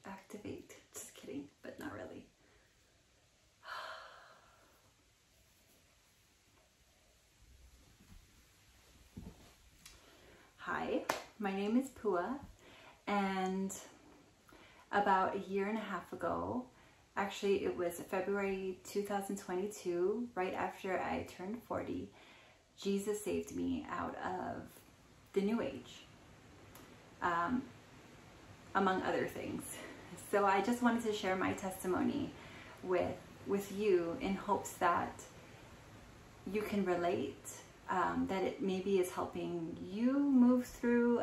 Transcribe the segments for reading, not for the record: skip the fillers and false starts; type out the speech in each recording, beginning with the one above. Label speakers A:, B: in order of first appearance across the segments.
A: activate. Just kidding, but not really. Hi, my name is Pua, and about a year and a half ago, actually it was February 2022, right after I turned 40, Jesus saved me out of the New Age, among other things. So I just wanted to share my testimony with you in hopes that you can relate, that it maybe is helping you move through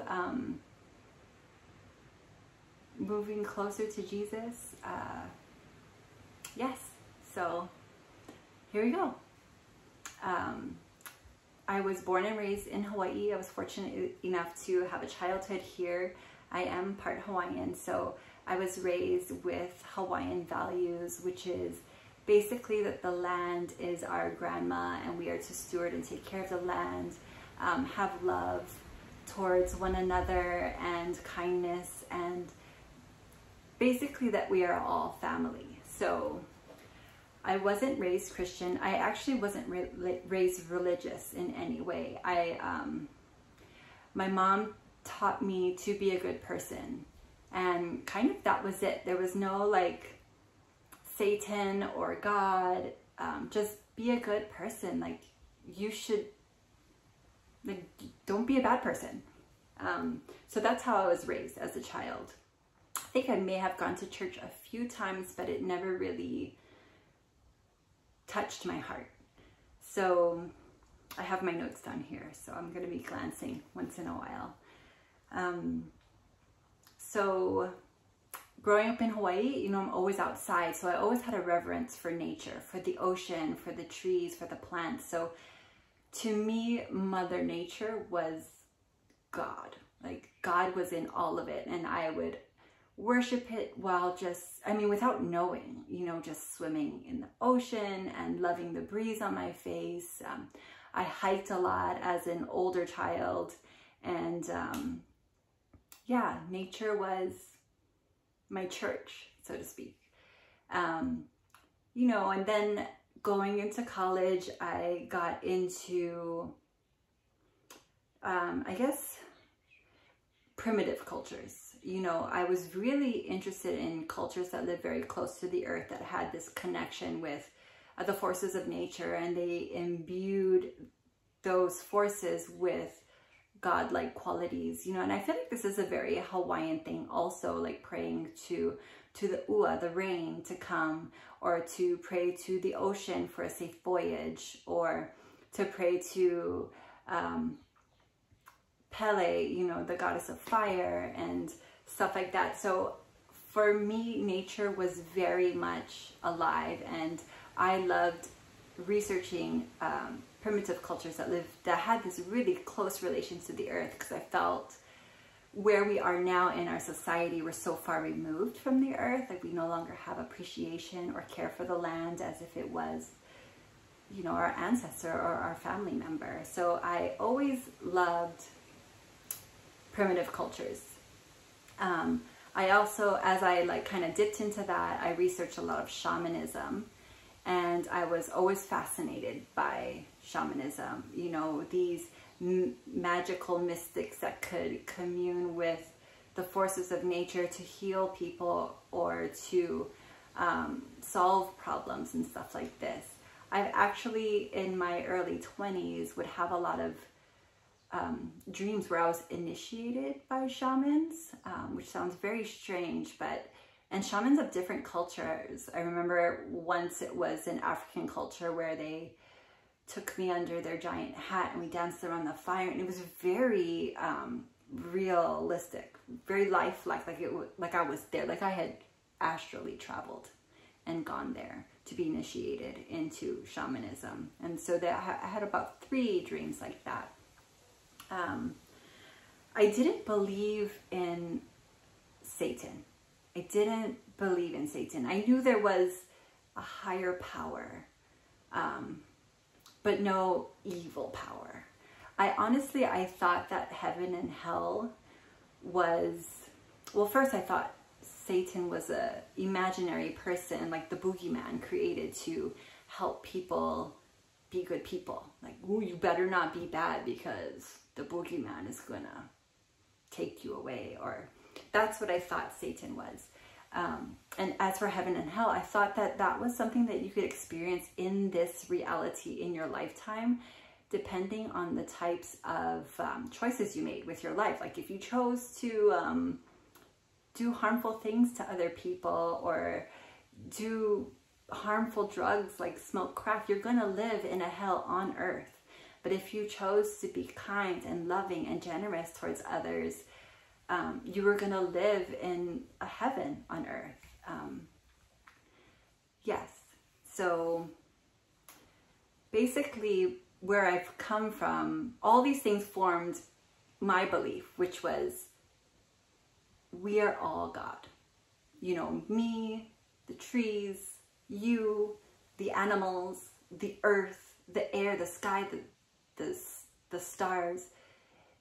A: moving closer to Jesus. Yes, so here we go. I was born and raised in Hawaii. I was fortunate enough to have a childhood here. I am part Hawaiian, so I was raised with Hawaiian values, which is basically that the land is our grandma and we are to steward and take care of the land, have love towards one another and kindness, and basically that we are all family. So I wasn't raised Christian. I actually wasn't raised religious in any way. My mom taught me to be a good person, and kind of that was it. There was no like Satan or God, just be a good person. Like, you should, like, don't be a bad person. So that's how I was raised as a child. I think I may have gone to church a few times, but it never really touched my heart. So I have my notes down here, so I'm going to be glancing once in a while. So growing up in Hawaii, you know, I'm always outside, so I always had a reverence for nature, for the ocean, for the trees, for the plants. So to me, Mother Nature was God. Like, God was in all of it, and I would worship it while just, I mean, without knowing, you know, just swimming in the ocean and loving the breeze on my face. I hiked a lot as an older child, and yeah, nature was my church, so to speak. You know, and then going into college, I got into, I guess, primitive cultures. You know, I was really interested in cultures that lived very close to the earth, that had this connection with the forces of nature, and they imbued those forces with godlike qualities, you know. And I feel like this is a very Hawaiian thing also, like praying to the ua, the rain, to come, or to pray to the ocean for a safe voyage, or to pray to Pele, you know, the goddess of fire, and stuff like that. So for me, nature was very much alive, and I loved researching primitive cultures that had this really close relation to the earth, because I felt where we are now in our society, we're so far removed from the earth. Like, we no longer have appreciation or care for the land as if it was, you know, our ancestor or our family member. So I always loved primitive cultures. I also, as I like kind of dipped into that, I researched a lot of shamanism, and I was always fascinated by shamanism. You know, these magical mystics that could commune with the forces of nature to heal people or to solve problems and stuff like this. I've actually, in my early 20s, would have a lot of dreams where I was initiated by shamans, which sounds very strange, and shamans of different cultures. I remember once it was an African culture where they took me under their giant hat and we danced around the fire, and it was very realistic, very lifelike, like I was there, like I had astrally traveled and gone there to be initiated into shamanism. And so I had about 3 dreams like that. I didn't believe in Satan. I didn't believe in Satan. I knew there was a higher power, but no evil power. I thought that heaven and hell was, well, first I thought Satan was a imaginary person, like the boogeyman, created to help people be good people. Like, ooh, you better not be bad because the boogeyman is gonna take you away. Or that's what I thought Satan was. And as for heaven and hell, I thought that that was something that you could experience in this reality in your lifetime, depending on the types of choices you made with your life. Like if you chose to do harmful things to other people or do harmful drugs like smoke crack, you're going to live in a hell on earth. But if you chose to be kind and loving and generous towards others, you were going to live in a heaven on earth. Yes. So basically where I've come from, all these things formed my belief, which was we are all God. You know, me, the trees, you, the animals, the earth, the air, the sky, the stars.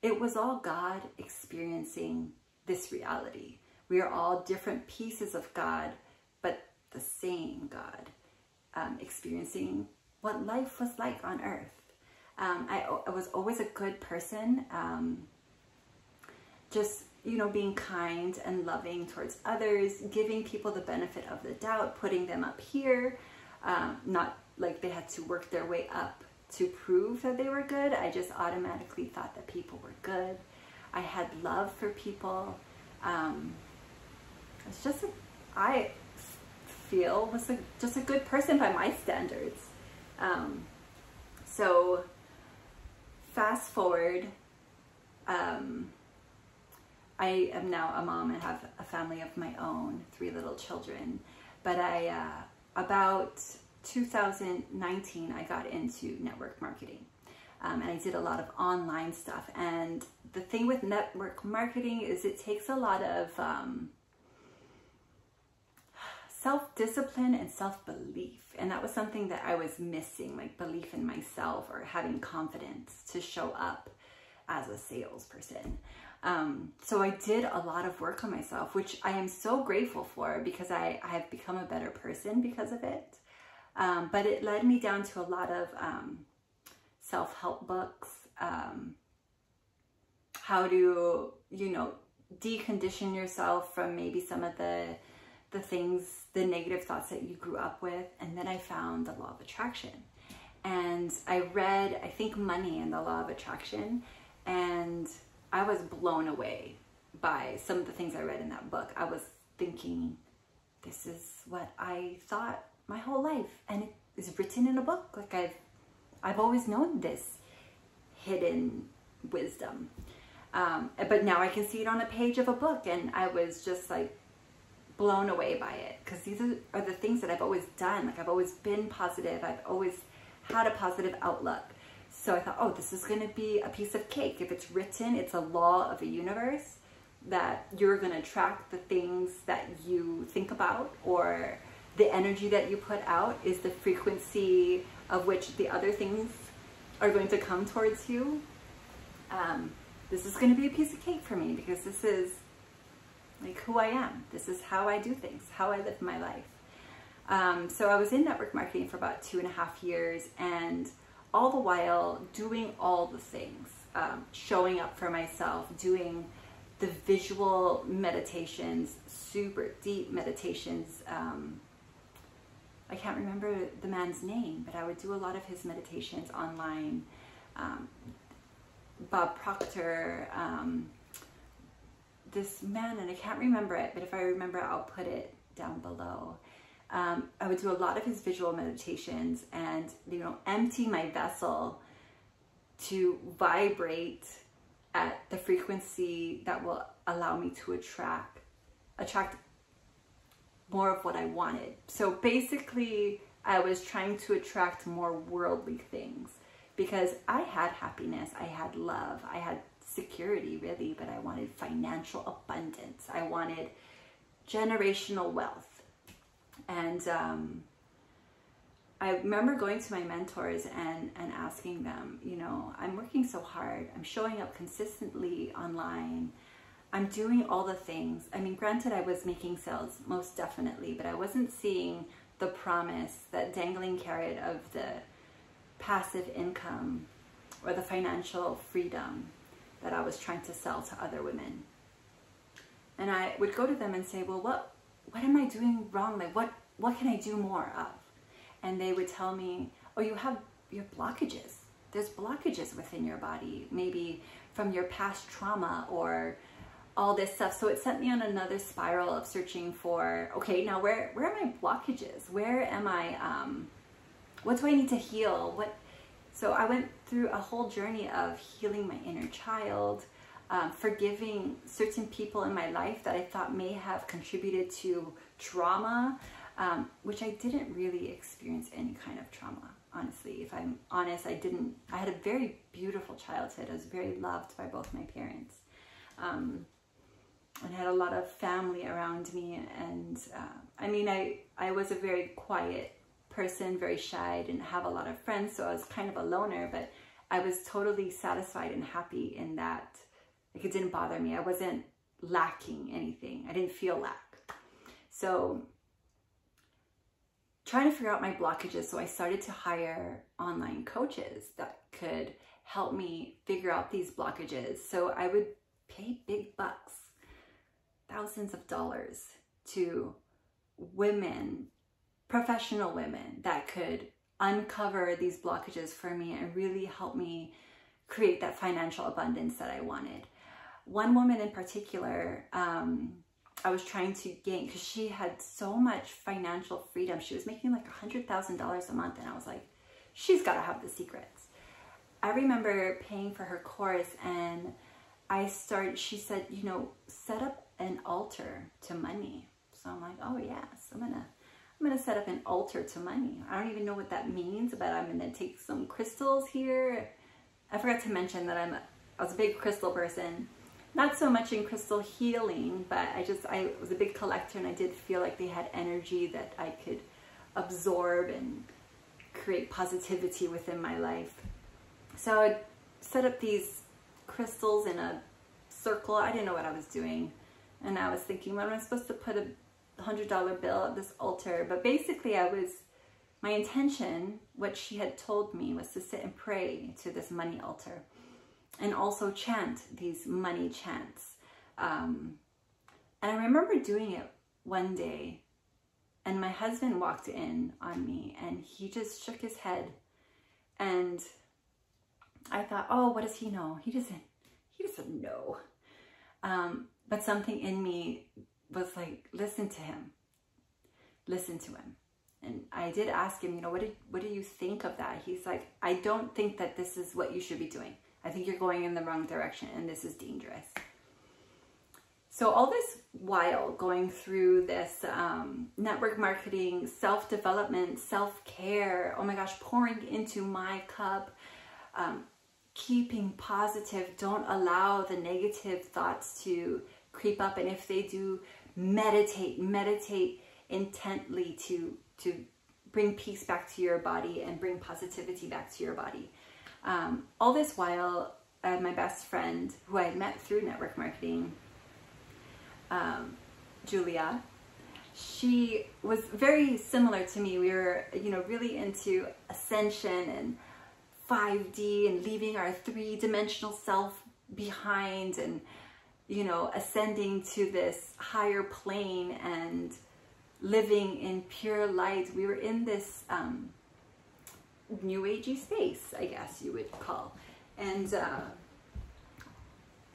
A: It was all God experiencing this reality. We are all different pieces of God, but the same God, experiencing what life was like on earth. I was always a good person, just, you know, being kind and loving towards others, giving people the benefit of the doubt, putting them up here, not like they had to work their way up to prove that they were good. I just automatically thought that people were good. I had love for people. It's just, I feel was just a good person by my standards. So fast forward, I am now a mom and have a family of my own, 3 little children. But about 2019, I got into network marketing. And I did a lot of online stuff. And the thing with network marketing is it takes a lot of self-discipline and self-belief. And that was something that I was missing, like belief in myself or having confidence to show up as a salesperson. So I did a lot of work on myself, which I am so grateful for because I have become a better person because of it. But it led me down to a lot of self-help books, how to, you know, decondition yourself from maybe some of the things, the negative thoughts that you grew up with. And then I found the law of attraction. And I read, I think, Money and the Law of Attraction. And I was blown away by some of the things I read in that book. I was thinking, this is what I thought my whole life. And it is written in a book. Like I've always known this hidden wisdom. But now I can see it on a page of a book. And I was just like blown away by it. Because these are the things that I've always done. Like I've always been positive. I've always had a positive outlook. So I thought, oh, this is going to be a piece of cake. If it's written, it's a law of the universe that you're going to attract the things that you think about, or the energy that you put out is the frequency of which the other things are going to come towards you. This is going to be a piece of cake for me because this is like who I am. This is how I do things, how I live my life. So I was in network marketing for about 2.5 years, and all the while doing all the things, showing up for myself, doing the visual meditations, super deep meditations. I can't remember the man's name, but I would do a lot of his meditations online. Bob Proctor, this man, and I can't remember it, but if I remember, I'll put it down below. I would do a lot of his visual meditations and, you know, empty my vessel to vibrate at the frequency that will allow me to attract more of what I wanted. So basically, I was trying to attract more worldly things because I had happiness, I had love, I had security really, but I wanted financial abundance. I wanted generational wealth. And I remember going to my mentors and asking them, you know, I'm working so hard. I'm showing up consistently online. I'm doing all the things. I mean, granted, I was making sales, most definitely, but I wasn't seeing the promise, that dangling carrot of the passive income or the financial freedom that I was trying to sell to other women. And I would go to them and say, well, what am I doing wrong? Like, what can I do more of? And they would tell me, oh, you have your blockages. There's blockages within your body, maybe from your past trauma or all this stuff. So it sent me on another spiral of searching for, okay, now where are my blockages? Where am I, what do I need to heal? So I went through a whole journey of healing my inner child, forgiving certain people in my life that I thought may have contributed to trauma, which I didn't really experience any kind of trauma. Honestly, if I'm honest, I had a very beautiful childhood. I was very loved by both my parents. And had a lot of family around me. And I mean, I was a very quiet person, very shy, didn't have a lot of friends. So I was kind of a loner, but I was totally satisfied and happy in that. Like, it didn't bother me. I wasn't lacking anything. I didn't feel lack. So trying to figure out my blockages. So I started to hire online coaches that could help me figure out these blockages. So I would pay big bucks, thousands of dollars, to women, professional women that could uncover these blockages for me and really help me create that financial abundance that I wanted. One woman in particular, I was trying to gain, because she had so much financial freedom. She was making like $100,000 a month, and I was like, she's got to have the secrets. I remember paying for her course, and she said, you know, set up an altar to money. So I'm like, oh yes, I'm gonna set up an altar to money. I don't even know what that means, but I'm gonna take some crystals here. I forgot to mention that I was a big crystal person. Not so much in crystal healing, but I was a big collector, and I did feel like they had energy that I could absorb and create positivity within my life. So I set up these crystals in a circle. I didn't know what I was doing. And I was thinking, well, I'm supposed to put a $100 bill at this altar. But basically my intention, what she had told me, was to sit and pray to this money altar and also chant these money chants. And I remember doing it one day, and my husband walked in on me, and he just shook his head. And I thought, oh, what does he know? He doesn't know. But something in me was like, listen to him. Listen to him. And I did ask him, you know, what do you think of that? He's like, I don't think that this is what you should be doing. I think you're going in the wrong direction, and this is dangerous. So all this while going through this network marketing, self-development, self-care, oh my gosh, pouring into my cup, keeping positive, don't allow the negative thoughts to creep up. And if they do, meditate intently to bring peace back to your body and bring positivity back to your body. All this while, my best friend, who I met through network marketing, Julia, she was very similar to me. We were, you know, really into ascension and 5D and leaving our three-dimensional self behind, and, you know, ascending to this higher plane and living in pure light. We were in this new agey space, I guess you would call. And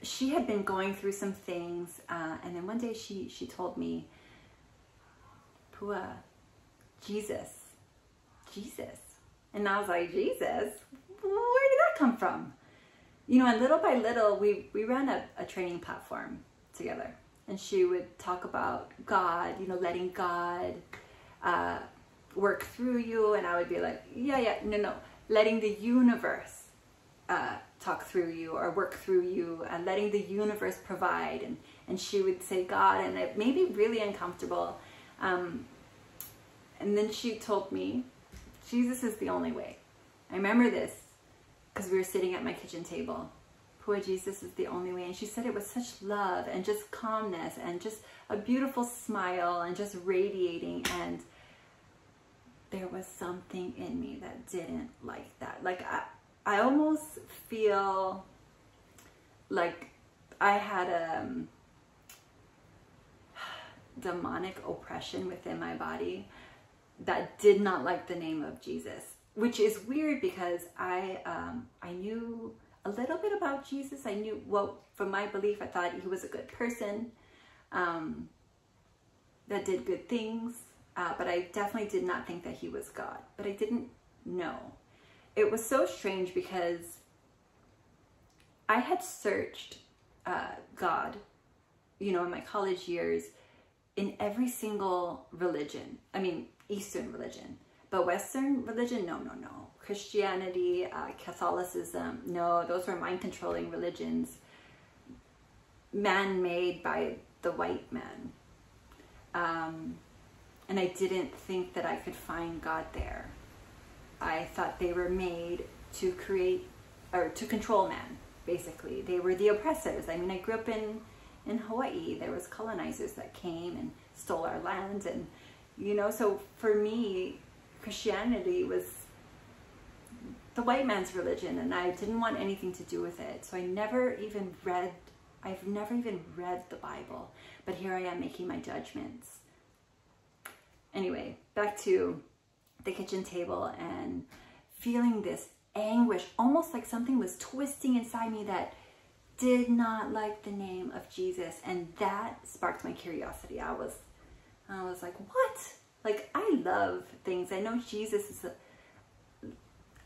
A: she had been going through some things, and then one day she told me, Pua, Jesus. And I was like, Jesus? Where did that come from? You know, and little by little, we ran a training platform together. And she would talk about God, you know, letting God work through you. And I would be like, no. Letting the universe talk through you or work through you, and letting the universe provide. And she would say God, and it made me really uncomfortable. And then she told me, Jesus is the only way. I remember this because we were sitting at my kitchen table. Jesus is the only way. And she said it was such love and just calmness and just a beautiful smile and just radiating. And there was something in me that didn't like that. Like I almost feel like I had a demonic oppression within my body that did not like the name of Jesus, which is weird because I knew a little bit about Jesus. I knew, well, from my belief, I thought he was a good person that did good things, but I definitely did not think that he was God. But I didn't know. It was so strange because I had searched God, you know, in my college years in every single religion. I mean, Eastern religion. But Western religion, no. Christianity, Catholicism, no, those were mind-controlling religions, man-made by the white man. And I didn't think that I could find God there. I thought they were made to create, or to control man, basically. They were the oppressors. I mean, I grew up in Hawaii. There was colonizers that came and stole our land, and you know, so for me, Christianity was the white man's religion, and I didn't want anything to do with it. So I've never even read the Bible, but here I am making my judgments. Anyway, back to the kitchen table and feeling this anguish, almost like something was twisting inside me that did not like the name of Jesus, and that sparked my curiosity. I was like, what? Like, I love things. I know Jesus is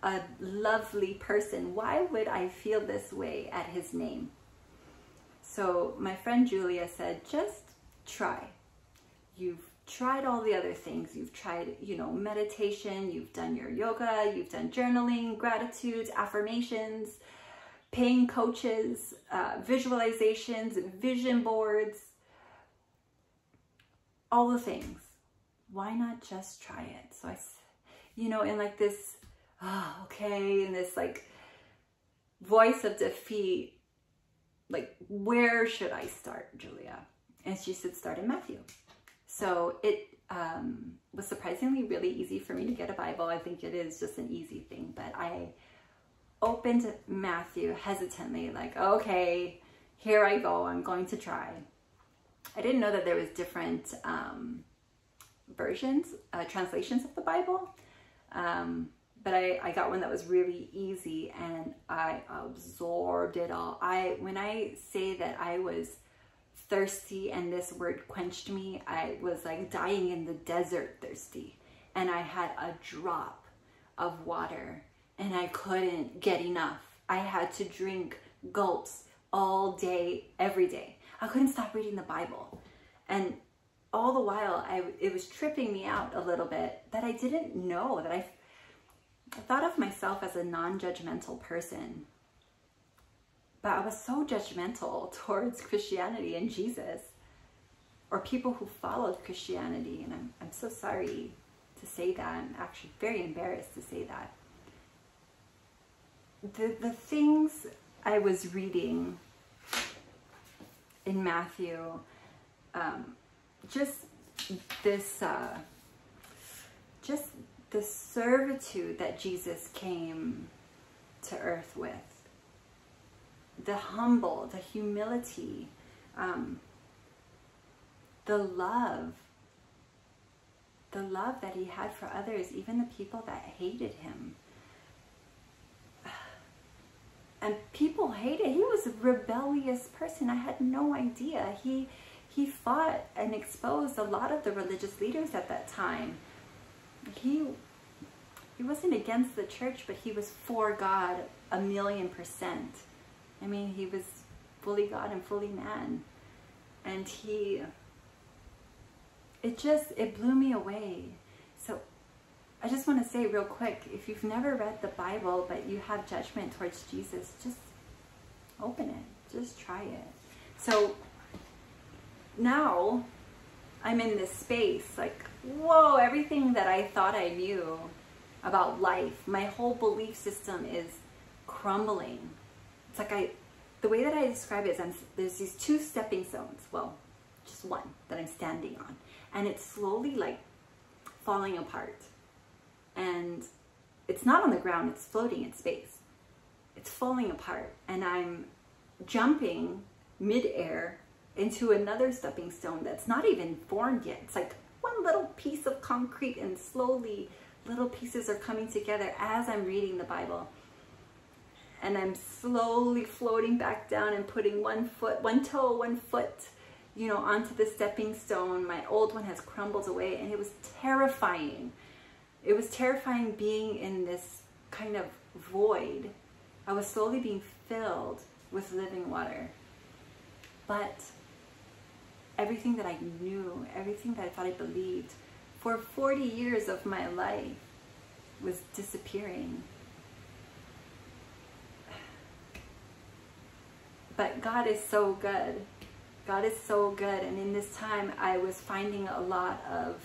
A: a lovely person. Why would I feel this way at his name? So my friend Julia said, just try. You've tried all the other things. You've tried, you know, meditation, you've done your yoga, you've done journaling, gratitudes, affirmations, paying coaches, visualizations, vision boards, all the things. Why not just try it? So I, you know, in like this, okay, in this like voice of defeat, like, where should I start, Julia? And she said, start in Matthew. So it was surprisingly really easy for me to get a Bible. I think it is just an easy thing, but I opened Matthew hesitantly, like, okay, here I go, I'm going to try. I didn't know that there was different versions, translations of the Bible, but I got one that was really easy, and I absorbed it all. When I say that I was thirsty and this word quenched me, I was like dying in the desert thirsty, and I had a drop of water and I couldn't get enough. I had to drink gulps all day, every day. I couldn't stop reading the Bible. And all the while, it was tripping me out a little bit that I didn't know, that I thought of myself as a non-judgmental person. But I was so judgmental towards Christianity and Jesus, or people who followed Christianity. And I'm so sorry to say that. I'm actually very embarrassed to say that. The things I was reading in Matthew, just the servitude that Jesus came to earth with, the humble, the humility, the love that he had for others, even the people that hated him. And people hated, he was a rebellious person. I had no idea. He fought and exposed a lot of the religious leaders at that time. He wasn't against the church, but he was for God 1,000,000%. I mean, he was fully God and fully man. And it blew me away. So I just want to say real quick, if you've never read the Bible, but you have judgment towards Jesus, just open it. Just try it. So now I'm in this space, like, whoa, everything that I thought I knew about life, my whole belief system is crumbling. It's like the way that I describe it is there's these two stepping stones. Well, just one that I'm standing on. And it's slowly like falling apart. And it's not on the ground, it's floating in space. It's falling apart. And I'm jumping midair into another stepping stone that's not even formed yet. It's like one little piece of concrete, and slowly little pieces are coming together as I'm reading the Bible. And I'm slowly floating back down and putting one foot, one toe, one foot, you know, onto the stepping stone. My old one has crumbled away, and it was terrifying. It was terrifying being in this kind of void. I was slowly being filled with living water. But everything that I knew, everything that I thought I believed for 40 years of my life was disappearing. But God is so good. God is so good. And in this time, I was finding a lot of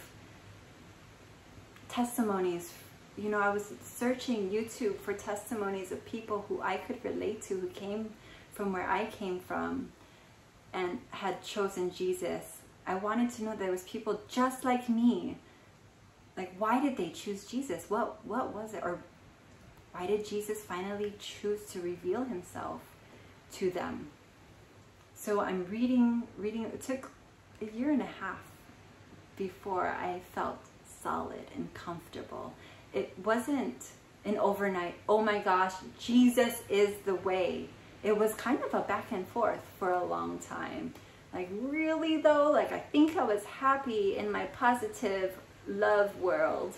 A: testimonies. You know, I was searching YouTube for testimonies of people who I could relate to, who came from where I came from and had chosen Jesus. I wanted to know there was people just like me. Like, why did they choose Jesus? What was it? Or why did Jesus finally choose to reveal himself to them? So I'm reading. It took a year and a half before I felt solid and comfortable. It wasn't an overnight, oh my gosh, Jesus is the way. It was kind of a back and forth for a long time. Like, really though, like, I think I was happy in my positive love world,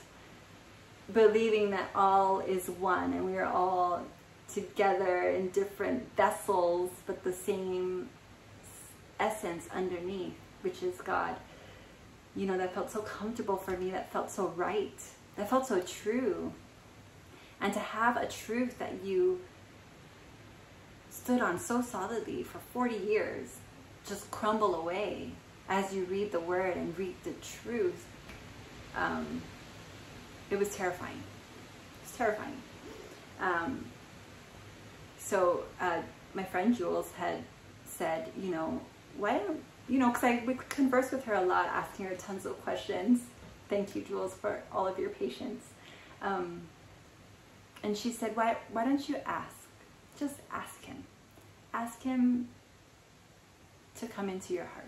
A: believing that all is one and we are all together in different vessels, but the same essence underneath, which is God. You know, that felt so comfortable for me, that felt so right, that felt so true. And to have a truth that you stood on so solidly for 40 years just crumble away as you read the word and read the truth, it was terrifying. It was terrifying. So my friend Jules had said, you know, why don't, you know, because I would converse with her a lot, asking her tons of questions. Thank you, Jules, for all of your patience. And she said, why don't you ask? Just ask him. Ask him to come into your heart.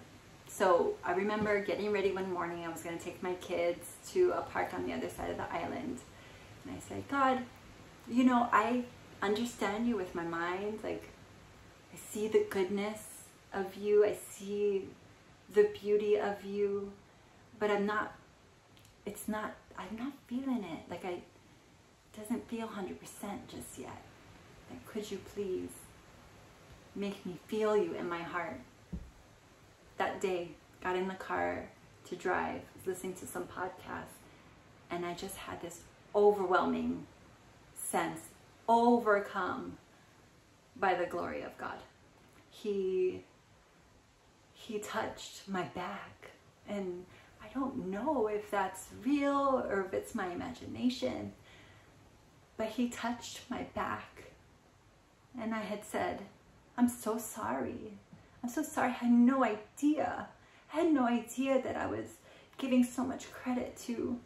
A: So I remember getting ready one morning. I was going to take my kids to a park on the other side of the island. And I said, God, you know, I understand you with my mind. Like, I see the goodness of you. I see the beauty of you. But I'm not feeling it. Like, it doesn't feel 100% just yet. Like, could you please make me feel you in my heart? That day, got in the car to drive, was listening to some podcasts, and I just had this overwhelming sense, overcome by the glory of God. He touched my back, and I don't know if that's real or if it's my imagination, but he touched my back, and I had said, I'm so sorry. I'm so sorry. I had no idea. I had no idea that I was giving so much credit to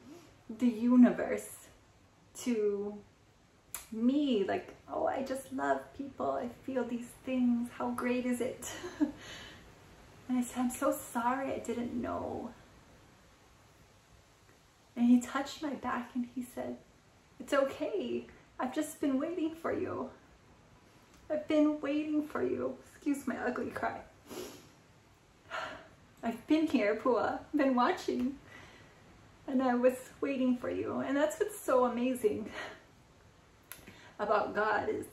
A: the universe, to me. Like, oh, I just love people. I feel these things. How great is it? And I said, I'm so sorry. I didn't know. And he touched my back and he said, it's okay. I've just been waiting for you. I've been waiting for you. Excuse my ugly cry. I've been here, Pua. I've been watching. And I was waiting for you. And that's what's so amazing about God, is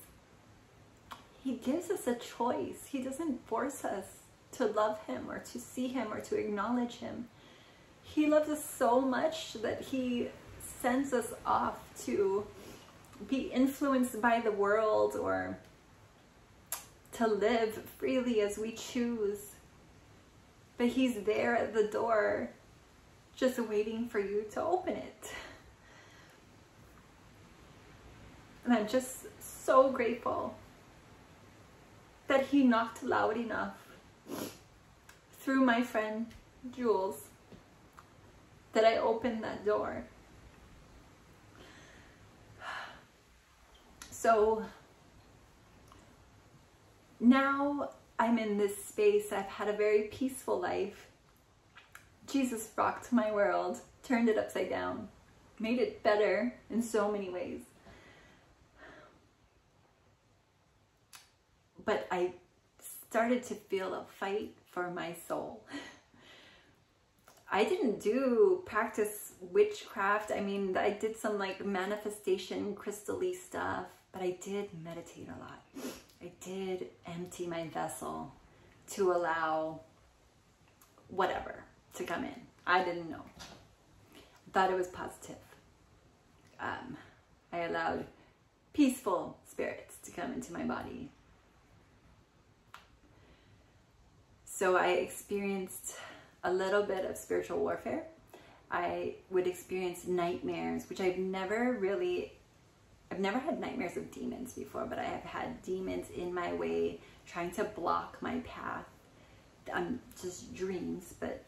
A: he gives us a choice. He doesn't force us to love him or to see him or to acknowledge him. He loves us so much that he sends us off to be influenced by the world or to live freely as we choose. But he's there at the door, just waiting for you to open it. And I'm just so grateful that he knocked loud enough through my friend Jules that I opened that door. So now I'm in this space. I've had a very peaceful life. Jesus rocked my world, turned it upside down, made it better in so many ways. But I started to feel a fight for my soul. I didn't practice witchcraft. I mean, I did some like manifestation crystal-y stuff, but I did meditate a lot. I did empty my vessel to allow whatever to come in. I didn't know. Thought it was positive. I allowed peaceful spirits to come into my body. So I experienced a little bit of spiritual warfare. I would experience nightmares, which I've never had nightmares of demons before, but I have had demons in my way trying to block my path. Just dreams, but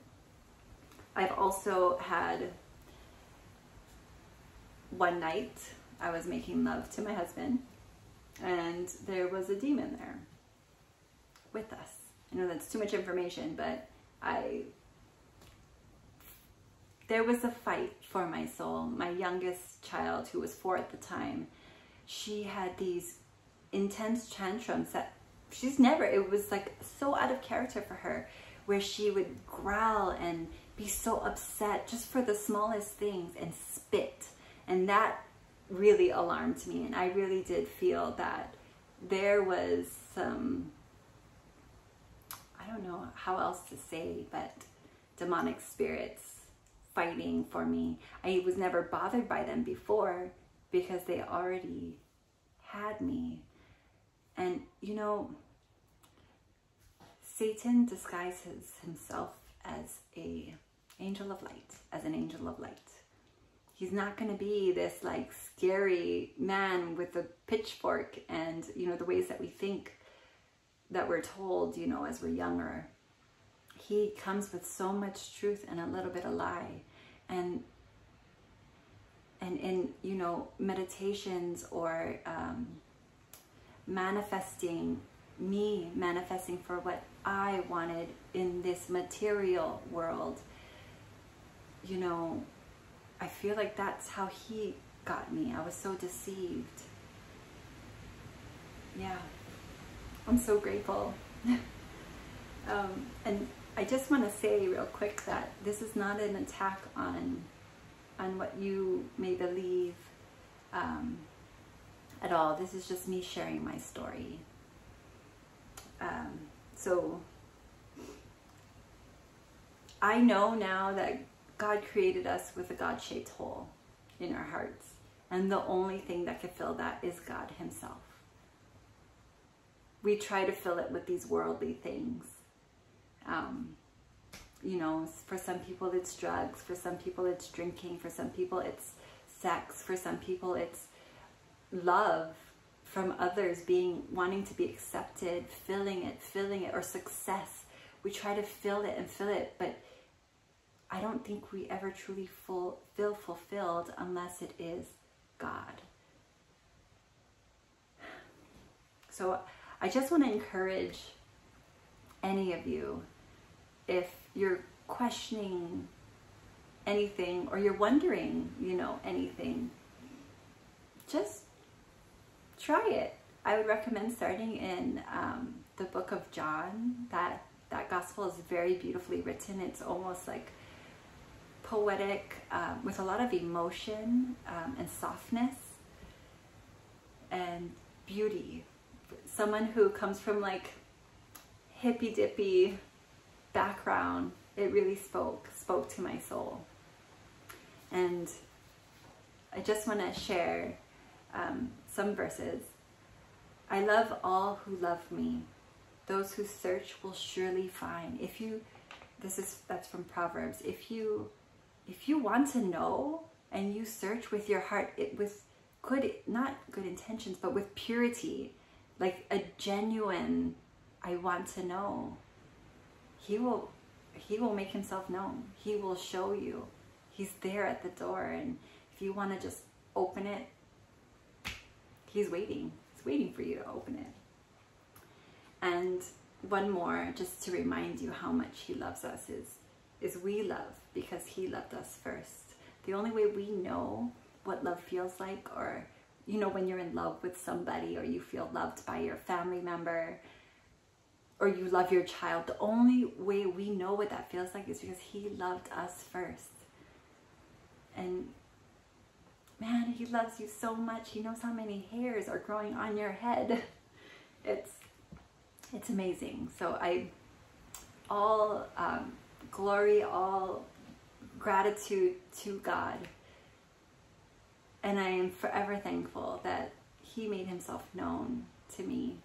A: I've also had one night I was making love to my husband and there was a demon there with us. I know that's too much information, but there was a fight for my soul. My youngest child, who was 4 at the time, she had these intense tantrums that it was like so out of character for her, where she would growl and be so upset just for the smallest things and spit. And that really alarmed me. And I really did feel that there was some, I don't know how else to say, but demonic spirits fighting for me. I was never bothered by them before because they already had me. And you know, Satan disguises himself as an angel of light. He's not going to be this like scary man with a pitchfork and, you know, the ways that we think that we're told, you know, as we're younger. He comes with so much truth and a little bit of lie. And in, you know, meditations or manifesting for what I wanted in this material world, you know, I feel like that's how he got me. I was so deceived. Yeah, I'm so grateful. And I just want to say real quick that this is not an attack on what you may believe at all. This is just me sharing my story. So I know now that God created us with a God-shaped hole in our hearts, and the only thing that could fill that is God himself. We try to fill it with these worldly things. You know, for some people it's drugs, for some people it's drinking, for some people it's sex, for some people it's love from others, wanting to be accepted, filling it, or success. We try to fill it, but I don't think we ever truly feel fulfilled unless it is God. So I just want to encourage any of you, if you're questioning anything or you're wondering, you know, anything, just try it. I would recommend starting in the book of John. That gospel is very beautifully written. It's almost like poetic, with a lot of emotion and softness and beauty. Someone who comes from like hippy dippy background, it really spoke to my soul. And I just want to share some verses. I love all who love me. Those who search will surely find. That's from Proverbs. If you want to know and you search with your heart, with not good intentions, but with purity, like a genuine I want to know. He will make himself known. He will show you. He's there at the door, and if you want to just open it, he's waiting. He's waiting for you to open it. And one more, just to remind you how much he loves us, is we love because he loved us first. The only way we know what love feels like, or you know, when you're in love with somebody, or you feel loved by your family member, or you love your child, the only way we know what that feels like is because he loved us first. And man, he loves you so much. He knows how many hairs are growing on your head. It's amazing. So all glory, all gratitude to God. And I am forever thankful that he made himself known to me